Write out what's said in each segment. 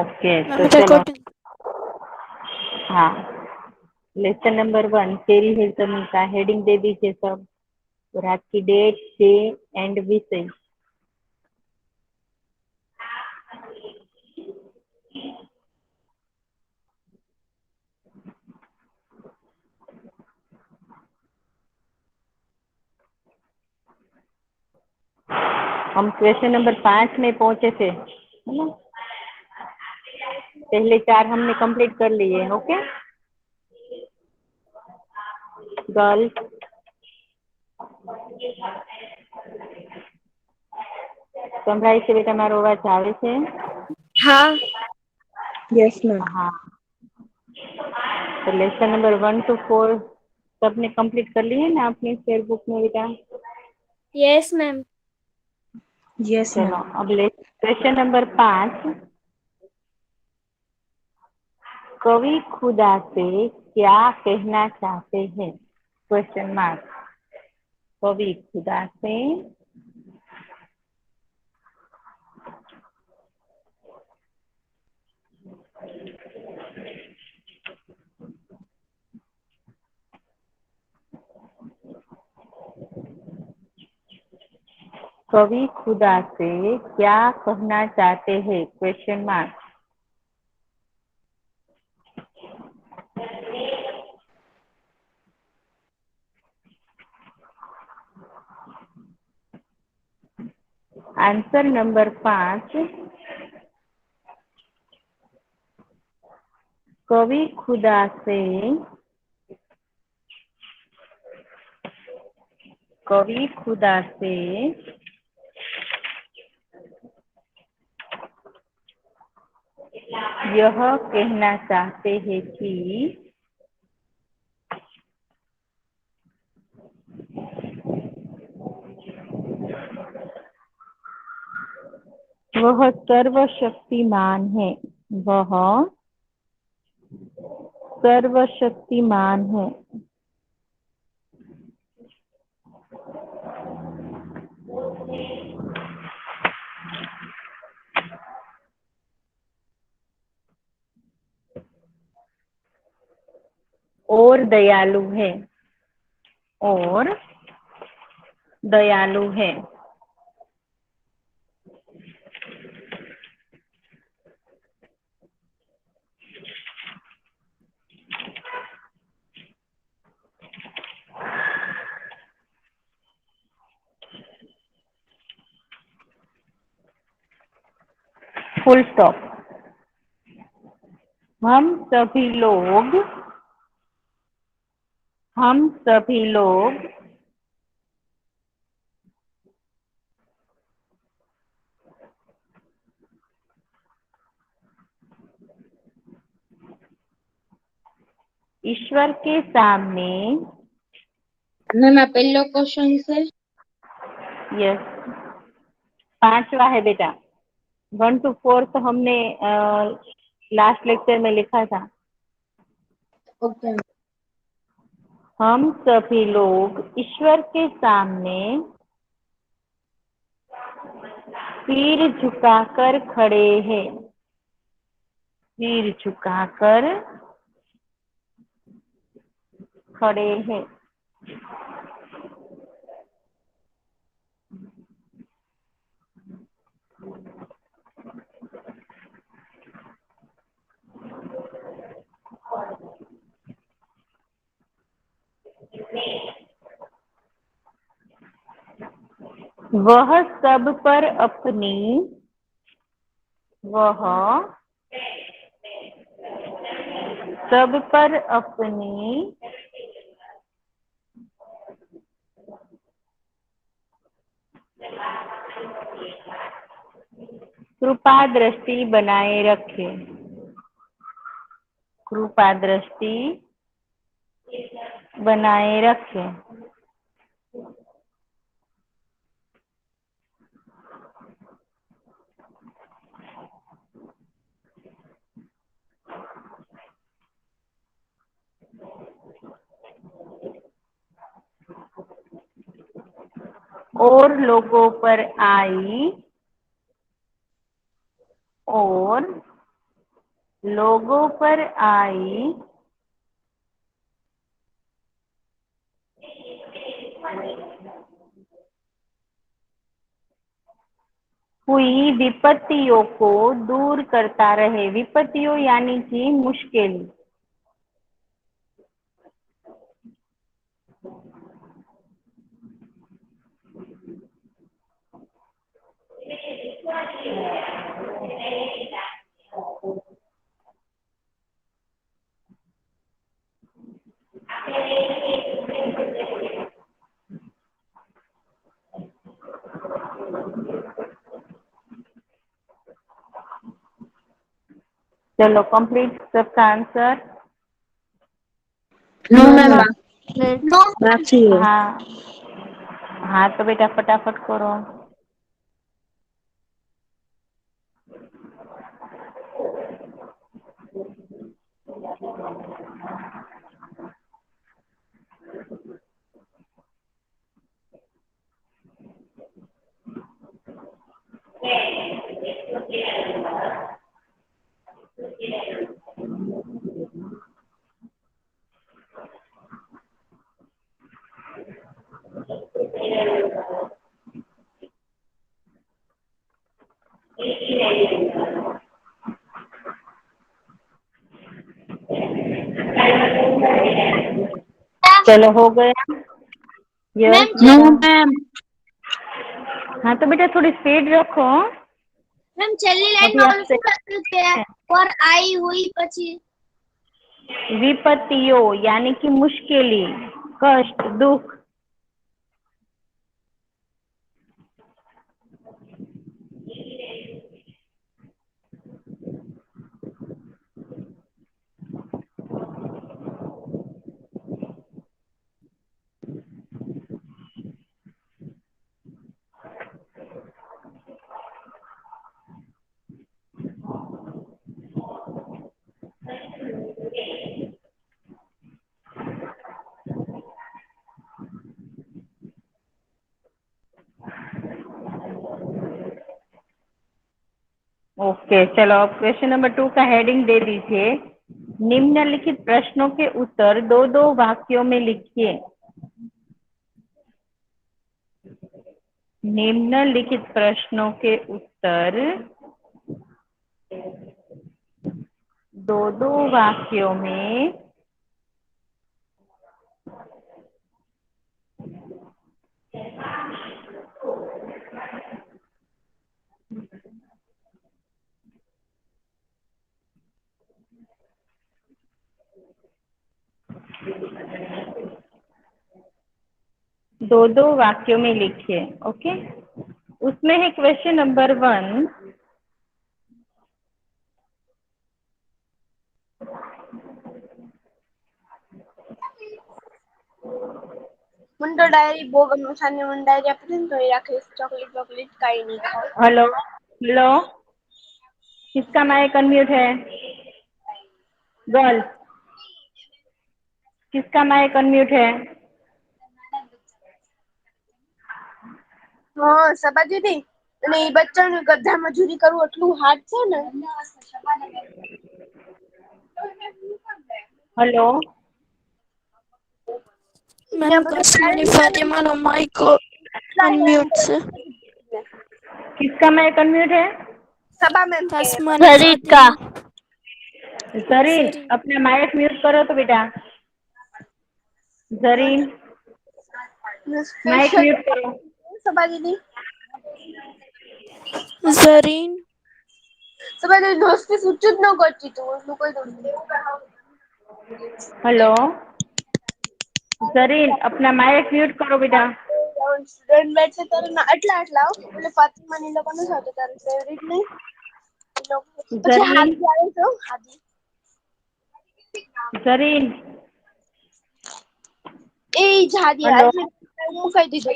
Okay ma'am तो चलो, recording. हाँ, लेसन नंबर 1 तेरी है जमीन का हेडिंग दे दीजिए सब, और आज की डेट, डे एंड विषय। हम क्वेश्चन नंबर 5 में पहुंचे थे, है ना? पहले 4 हमने कंप्लीट कर लिए। ओके गर्ल्स, સંભળાય છે બેટા? મારો અવાજ આવે છે? हाँ। Yes ma'am. हाँ, तो लेसन नंबर 1 to 4 सबने कंप्लीट कर लिए ना अपनी शेयर बुक में बेटा? Yes ma'am. यस चलो मैम। अब क्वेश्चन नंबर 5, कवि खुदा से क्या कहना चाहते हैं? Question mark. कवि खुदा से कवि खुदा से क्या कहना चाहते हैं? Question mark. आंसर नंबर 5, कवि खुदा से यह कहना चाहते हैं कि वह सर्वशक्तिमान है। वह सर्वशक्तिमान है। और दयालु है। और दयालु है। Full stop. हम सभी लोग ईश्वर के सामने, मैम आप पहला क्वेश्चन से यस, 5वां है बेटा। 1 to 4 तो हमने लास्ट लेक्चर में लिखा था। ओके। हम सभी लोग ईश्वर के सामने सिर झुकाकर खड़े हैं। सिर झुकाकर खड़े हैं। वह सब पर अपनी वह सब पर अपनी कृपा दृष्टि बनाए रखे। कृपा दृष्टि बनाए रखे। और लोगों पर आई और लोगों पर आई हुई विपत्तियों को दूर करता रहे। विपत्तियों यानी कि मुश्किल। चलो कंप्लीट सबका answer. No no ma'am ma'am. बाकी है। हाँ हाँ, तो बेटा फटाफट करो। चलो हो गया। यस मैम नो बेटा। मैम हाँ तो बेटा थोड़ी स्पीड रखो। मैम छेल्ली लाइन अभी में आप ઓલું શું લખ્યું છે પર आई हुई પછી विपत्तियों यानी कि मुश्किली, कष्ट, दुख। ओके चलो, अब क्वेश्चन नंबर 2 का हेडिंग दे दीजिए। निम्नलिखित प्रश्नों के उत्तर दो दो वाक्यों में लिखिए। निम्नलिखित प्रश्नों के उत्तर दो दो वाक्यों में दो दो वाक्यों में लिखिए। ओके, उसमें है क्वेश्चन नंबर 1। મને તો ડાયરી બહુ ગમે સાની મને ડાયરી આપી દે ને તો એ રાખીશ ચોકલેટ ચોકલેટ કાંઈ નહીં ખાવ हेलो हेलो, किसका माइक अनम्यूट है? गर्ल, किसका माइक अनम्यूट है? હા સબા દીદી અને એ બચ્ચાનું ગધા મજૂરી કરવું એટલું હાર્ડ છે ને हेलो ત્યાં મેમ બધું કાશ્મીરી પેરેન્ટ્સ આવે ને ફાતિમાનો માઇક એટલા હેરાન અનમ્યુટ કરે છે. किसका माइक अनम्यूट है? સબા મેમ કે કાશ્મીરી का ફાતિમા जरीन, ઝરીન अपना माइक म्यूट करो तो बेटा। जरीन, माइक સ્પેશિયલ म्यूट करो। સબા દીદી ઝરીન સબા દીદી દોસ્તી સૂચિત ન કરતી તું એટલું કોઈ દોસ્તી हेलो जरीन, अपना माइक म्यूट करो बेटा। સ્ટુડન્ટ બેઠે તારે આટલા આટલા એટલે ફાતિમા ની લોકો નથી આવતો તારે ફેવરિટ નહીં પછી जरीन હાદી આવે છે હાદી जरीन, એ જ હાદી हेलो આજે મુકાઈ દીધો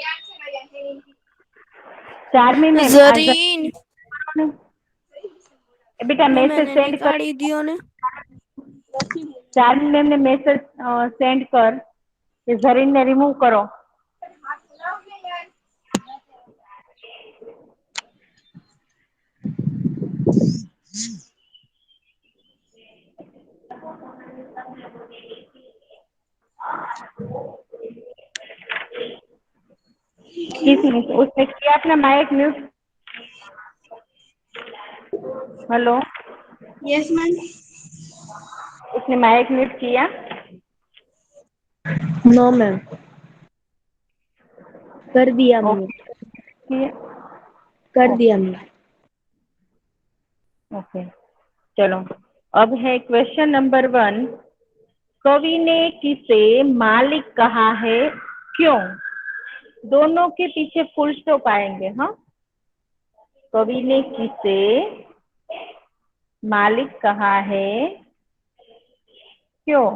चार्मी मैम ઝરીન बेटा મેમ मैसेज એને सेंड कर। નીકાળી દ્યો ને. चार्मी मैम ने मैसेज सेंड कर कि जरीन ने रिमूव करो। किसने? उसने किया अपना mic mute. Hello, yes ma'am. उसने माइक म्यूट किया? नो मैम, कर दिया मैम, किया? कर दिया मैम। ओके, चलो अब है क्वेश्चन नंबर 1। कवि ने किसे मालिक कहा है, क्यों? दोनों के पीछे फुल स्टॉप आएंगे। हाँ, कवि ने किसे मालिक कहा है, क्यों?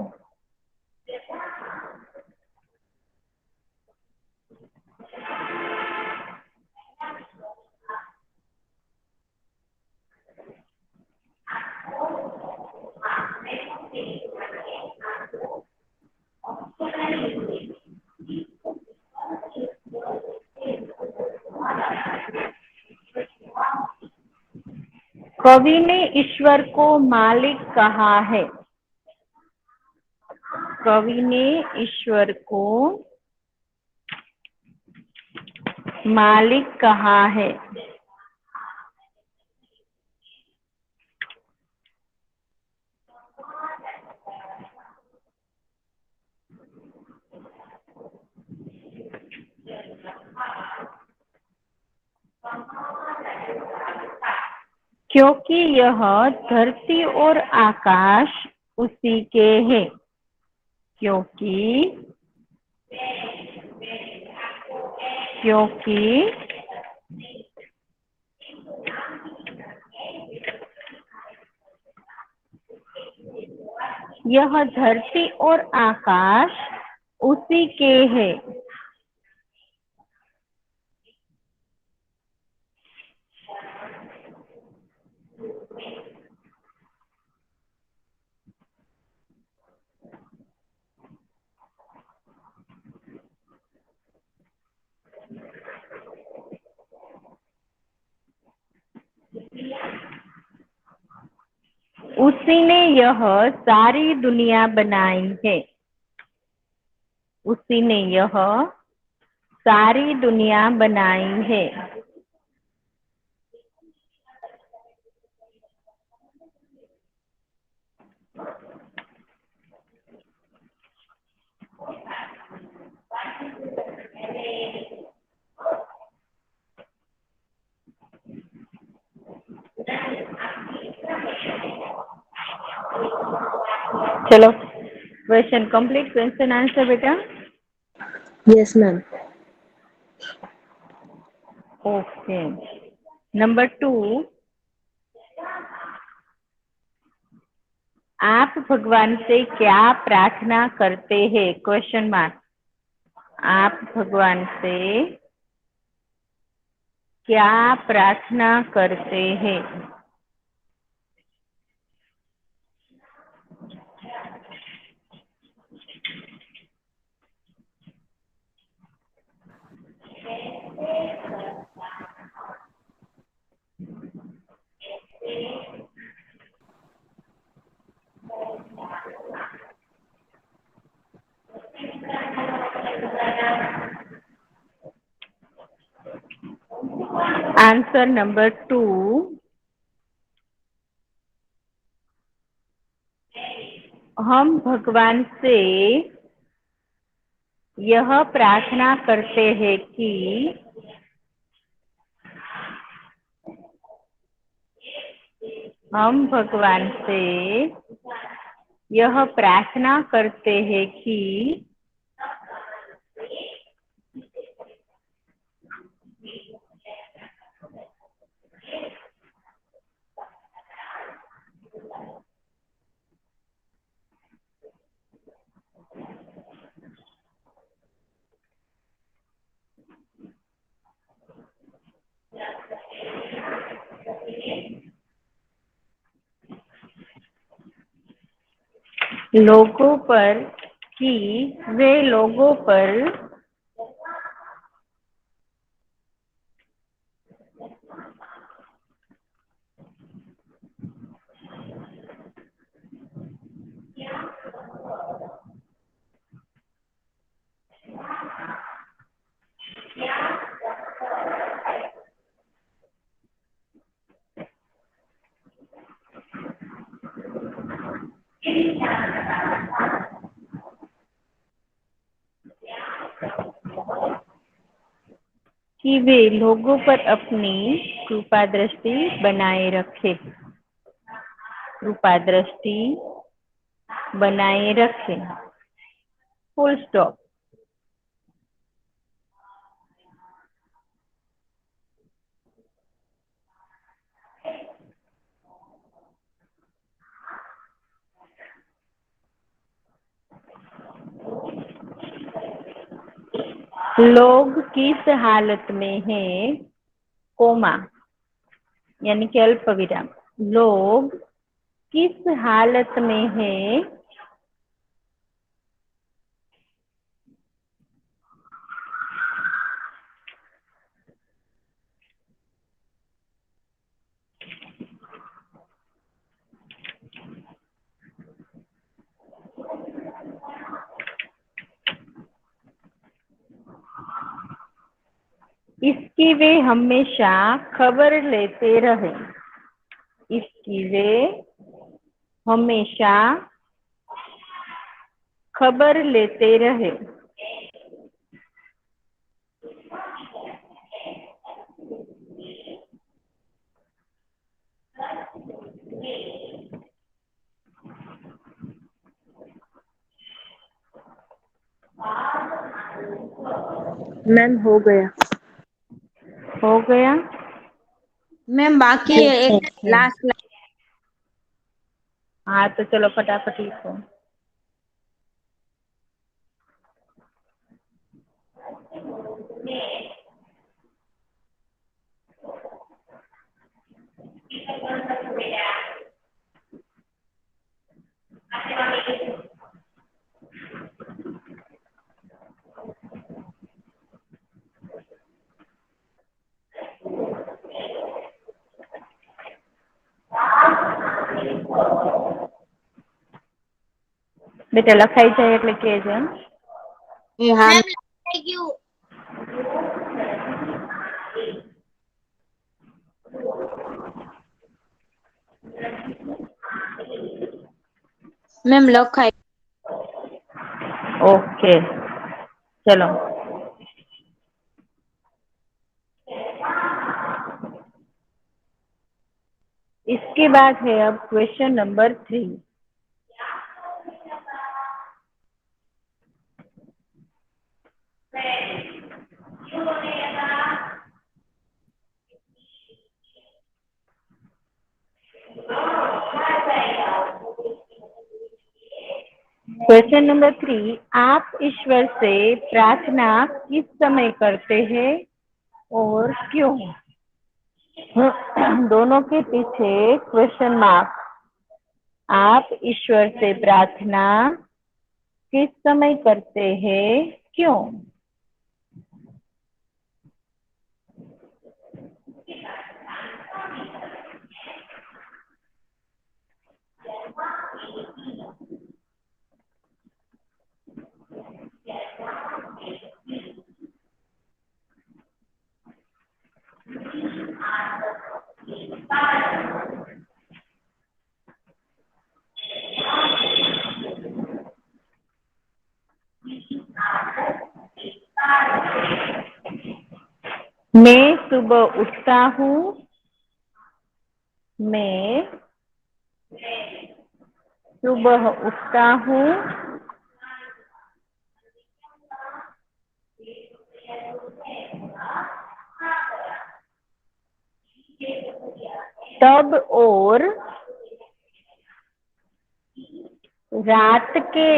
कवि ने ईश्वर को मालिक कहा है। कवि ने ईश्वर को मालिक कहा है। क्योंकि यह धरती और आकाश उसी के हैं। क्योंकि यह धरती और आकाश उसी के हैं। उसी ने यह सारी दुनिया बनाई है। उसी ने यह सारी दुनिया बनाई है। चलो, क्वेश्चन कंप्लीट। क्वेश्चन आंसर बेटा। Yes ma'am. Okay, number 2। आप भगवान से क्या प्रार्थना करते हैं? Question mark. आप भगवान से क्या प्रार्थना करते हैं? Answer number 2। हम भगवान से यह प्रार्थना करते हैं कि हम भगवान से यह प्रार्थना करते हैं कि लोगों पर कि वे लोगों पर कि वे लोगों पर अपनी कृपा दृष्टि बनाए रखे। कृपा दृष्टि बनाए रखे, फुल स्टॉप। लोग किस हालत में हैं, कोमा यानी कि अल्प विराम। लोग किस हालत में हैं, इसकी वे हमेशा खबर लेते रहे। इसकी वे हमेशा खबर लेते रहे। मैम हो गया। हो गया। मैम बाकी है एक ओके। लास्ट। हाँ तो चलो फटाफट लिखो। बेटा लखाई जाए એટલે કહેજો। हाँ मैम थैंक यू। मैम लखाई। ओके चलो। इसके बाद है अब क्वेश्चन नंबर 3। क्वेश्चन नंबर 3, आप ईश्वर से प्रार्थना किस समय करते हैं और क्यों? दोनों के पीछे क्वेश्चन मार्क। आप ईश्वर से प्रार्थना किस समय करते हैं, क्यों? मैं सुबह उठता हूँ। मैं सुबह उठता हूँ। तब और रात के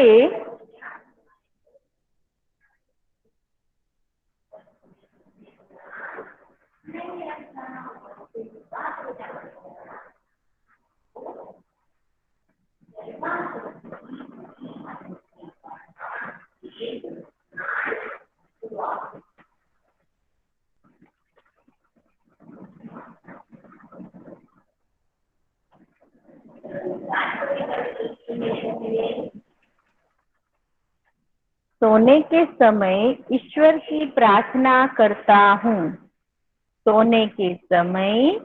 सोने के समय ईश्वर की प्रार्थना करता हूँ। सोने के समय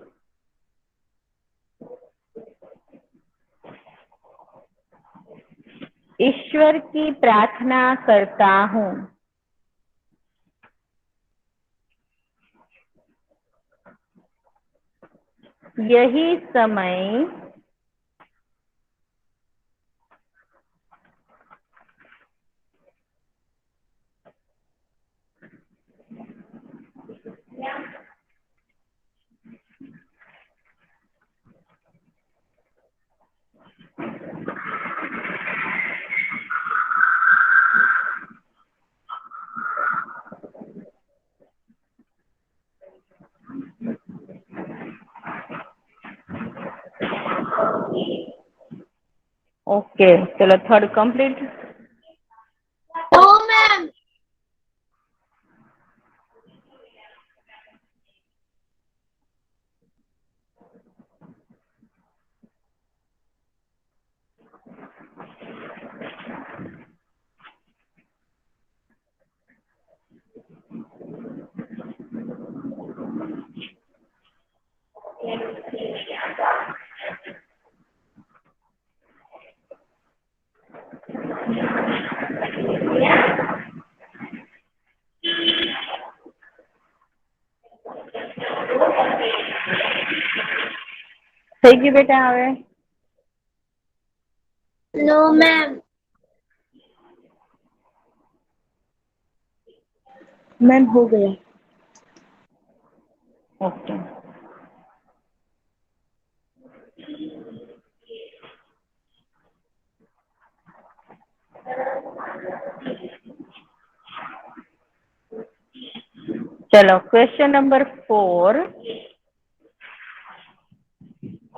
ईश्वर की प्रार्थना करता हूँ। यही समय ओके, चलो थर्ड कंप्लीट। No ma'am. થઈ ગયું બેટા હવે? No ma'am. मैम हो गया। ओके, चलो क्वेश्चन नंबर 4।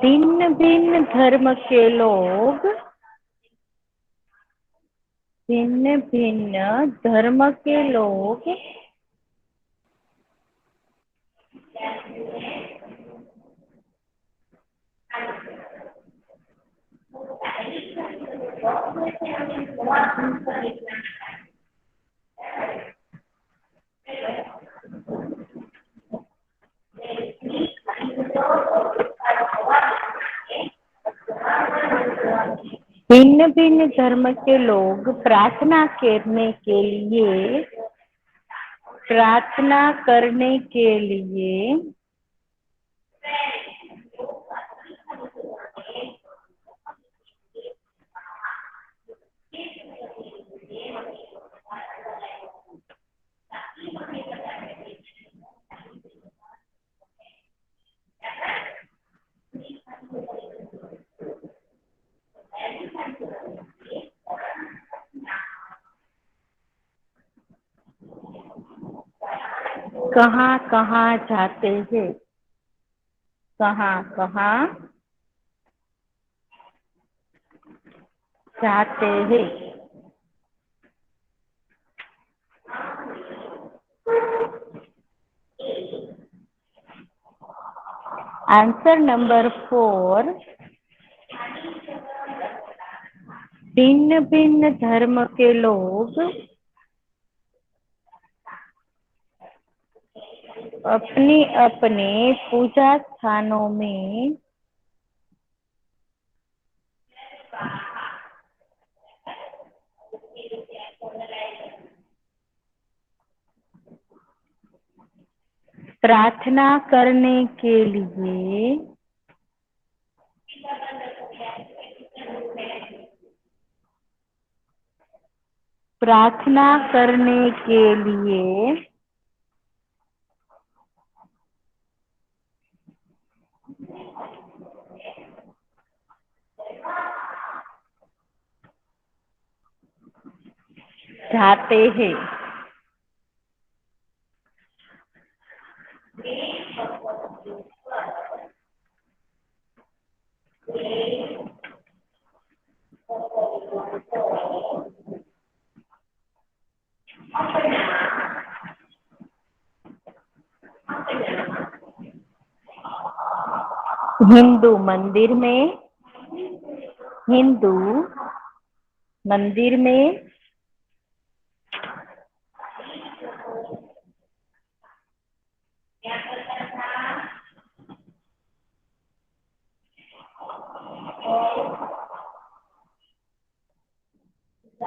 भिन्न भिन्न धर्म के लोग, भिन्न भिन्न धर्म के लोग भिन्न भिन्न धर्म के लोग प्रार्थना करने के लिए, प्रार्थना करने के लिए कहाँ कहाँ जाते हैं? कहाँ कहाँ जाते हैं? आंसर नंबर 4, भिन्न भिन्न धर्म के लोग अपने अपने पूजा स्थानों में प्रार्थना करने के लिए प्रार्थना करने के लिए जाते हैं। हिंदू मंदिर में, हिंदू मंदिर में,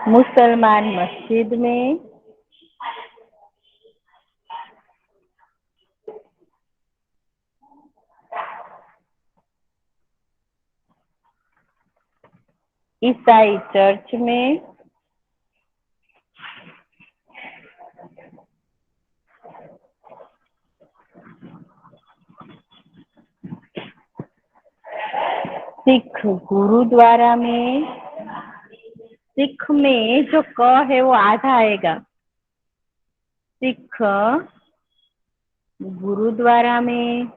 मुसलमान मस्जिद में, ईसाई चर्च में, सिख गुरुद्वारा में। सिख में जो क है वो आधा आएगा। सिख गुरुद्वारा में।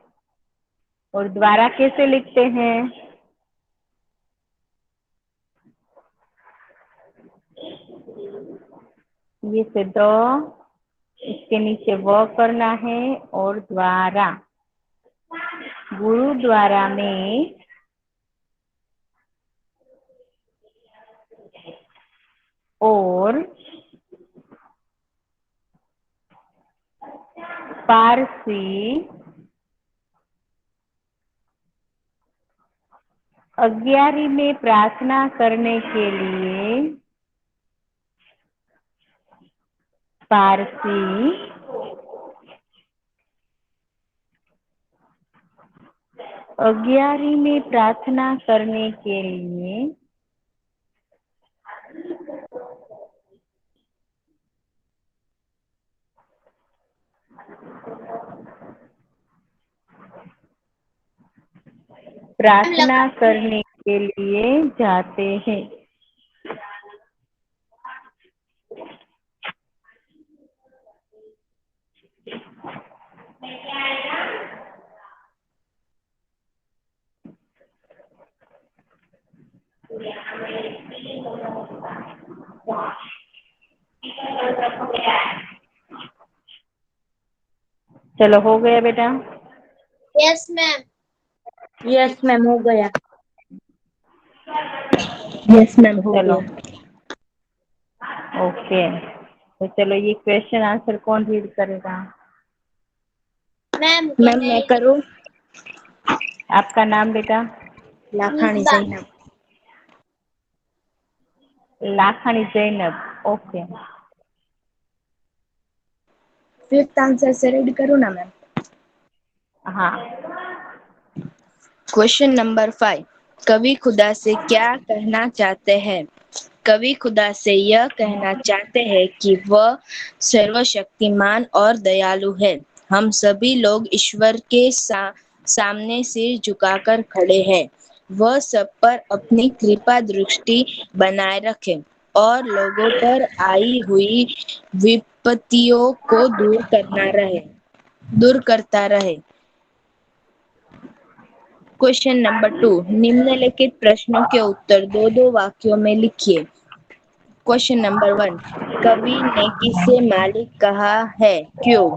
और द्वारा कैसे लिखते हैं? ये से दो, इसके नीचे व करना है और द्वारा। गुरुद्वारा में और पारसी 11वीं में प्रार्थना करने के लिए पारसी 11वीं में प्रार्थना करने के लिए प्रार्थना करने के लिए जाते हैं। चलो हो गया बेटा? Yes ma'am. यस मैम हो गया। यस मैम हो चलो गया। ओके, तो चलो ये क्वेश्चन आंसर कौन रीड करेगा? मैम मैम मैं करूँ? आपका नाम बेटा? Lakhani Zainab. Lakhani Zainab. Okay, fifth answer से रीड करूँ ना मैम? हाँ। Question number 5। कवि खुदा से क्या कहना चाहते हैं? कवि खुदा से यह कहना चाहते हैं कि वह सर्वशक्तिमान और दयालु है। हम सभी लोग ईश्वर के सामने सिर झुकाकर खड़े हैं। वह सब पर अपनी कृपा दृष्टि बनाए रखे और लोगों पर आई हुई विपत्तियों को दूर करता रहे। Question number 2। निम्नलिखित प्रश्नों के उत्तर दो दो वाक्यों में लिखिए। Question number 1। कवि ने किसे मालिक कहा है? क्यों?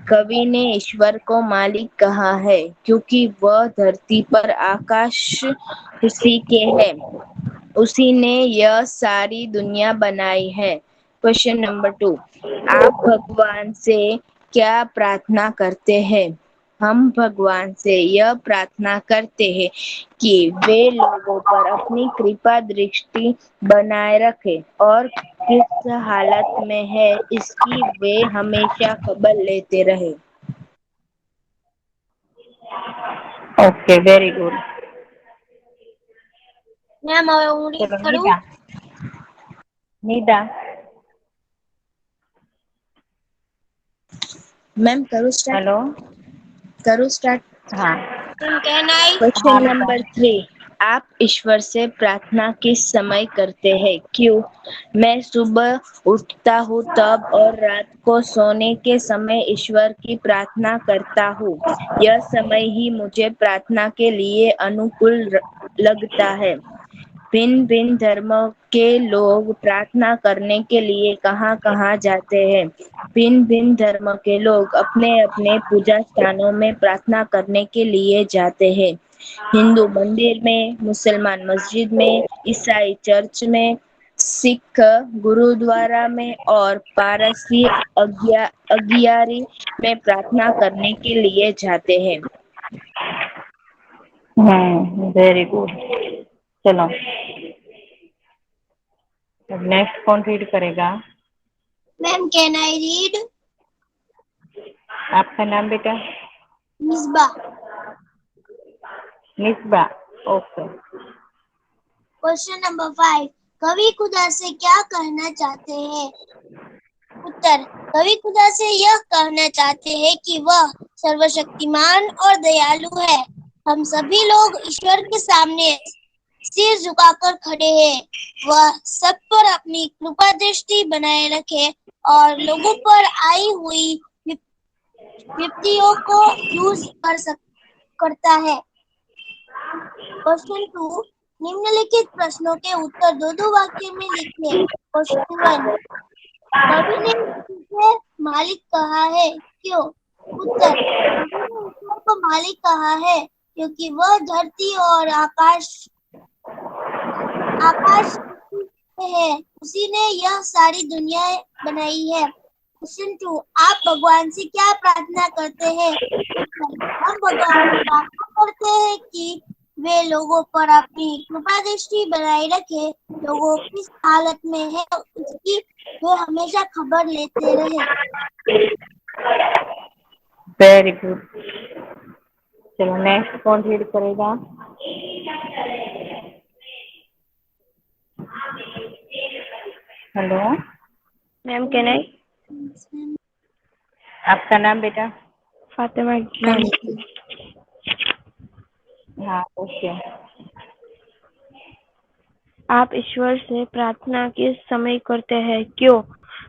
कवि ने ईश्वर को मालिक कहा है क्योंकि वह धरती पर आकाश उसी के है। उसी ने यह सारी दुनिया बनाई है। Question number 2। आप भगवान से क्या प्रार्थना करते हैं? हम भगवान से यह प्रार्थना करते हैं कि वे लोगों पर अपनी कृपा दृष्टि बनाए रखें और किस हालत में है इसकी वे हमेशा खबर लेते रहे। Okay, very good. मैम હવે હું રીડ चलो કરું? निदा, निदा। मैम करूँ स्टार्ट? हेलो। करूँ स्टार्ट? हाँ कहना है क्वेश्चन हाँ बेटा। नंबर 3। आप ईश्वर से प्रार्थना किस समय करते हैं? क्यों? मैं सुबह उठता हूँ तब और रात को सोने के समय ईश्वर की प्रार्थना करता हूँ। यह समय ही मुझे प्रार्थना के लिए अनुकूल लगता है। भिन्न भिन्न धर्मों के लोग प्रार्थना करने के लिए कहाँ कहाँ जाते हैं? भिन्न भिन्न धर्म के लोग अपने अपने पूजा स्थानों में प्रार्थना करने के लिए जाते हैं। हिंदू मंदिर में, मुसलमान मस्जिद में, ईसाई चर्च में, सिख गुरुद्वारा में और पारसी अगियारी में प्रार्थना करने के लिए जाते हैं। Very good. चलो नेक्स्ट कौन रीड करेगा? Ma'am can I read? आपका नाम बेटा? Misbah. Misbah. Okay. Question number 5, कवि खुदा से क्या कहना चाहते हैं? उत्तर, कवि खुदा से यह कहना चाहते हैं कि वह सर्वशक्तिमान और दयालु है। हम सभी लोग ईश्वर के सामने सिर झुकाकर खड़े हैं। वह सब पर अपनी कृपा दृष्टि बनाए रखे और लोगों पर आई हुई विपत्तियों को दूर करता है। क्वेश्चन 2, निम्नलिखित प्रश्नों के उत्तर दो वाक्य में लिखिए। क्वेश्चन 1, कवि ने ईश्वर को मालिक कहा है, क्यों? उत्तर, कवि ने ईश्वर को मालिक कहा है क्योंकि वह धरती और आकाश में है। उसी ने यह सारी दुनिया बनाई है। क्वेश्चन 2, आप भगवान से क्या प्रार्थना करते हैं? उत्तर, हम भगवान से प्रार्थना करते हैं कि वे लोगों पर अपनी कृपा दृष्टि बनाए रखे। लोगों किस हालत में है उसकी वे हमेशा खबर लेते रहे। Very good. चलो नेक्स्ट कौन रीड करेगा? Hello, ma'am can I? आपका नाम बेटा? फातिमा गांधी। हाँ ओके। आप ईश्वर से प्रार्थना किस समय करते हैं, क्यों?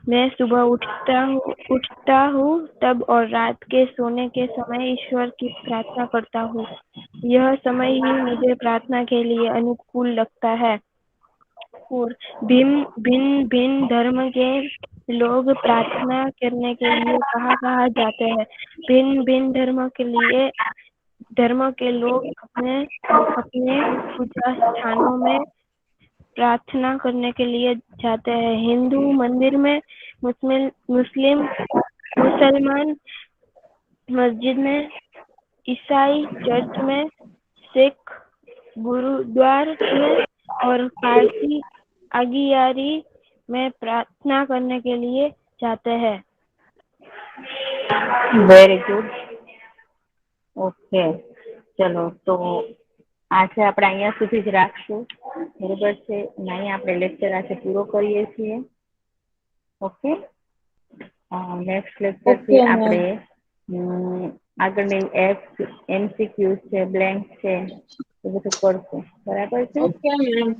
मैं सुबह उठता हूँ तब और रात के सोने के समय ईश्वर की प्रार्थना करता हूँ। यह समय ही मुझे प्रार्थना के लिए अनुकूल लगता है। और भिन्न भिन्न धर्म के लोग प्रार्थना करने के लिए कहाँ जाते हैं? भिन्न भिन्न धर्म के लोग अपने अपने पूजा स्थानों में प्रार्थना करने के लिए जाते हैं। हिंदू मंदिर में, मुसलमान मस्जिद में, ईसाई चर्च में, सिख गुरुद्वार में और पारसी अगियारी में प्रार्थना करने के लिए जाते हैं। Very good. ઓકે, ચલો તો આજે આપણે અહીંયા સુધી જ રાખશું, બરોબર છે? અને અહીંયા આપણે લેક્ચર આજે પૂરો કરીએ છીએ। ઓકે, નેક્સ્ટ લેક્ચરથી Okay, આપણે ma'am. આગળની MCQ છે, બ્લેન્ક છે, એ બધું કરશું, બરાબર છે? Okay, ma'am.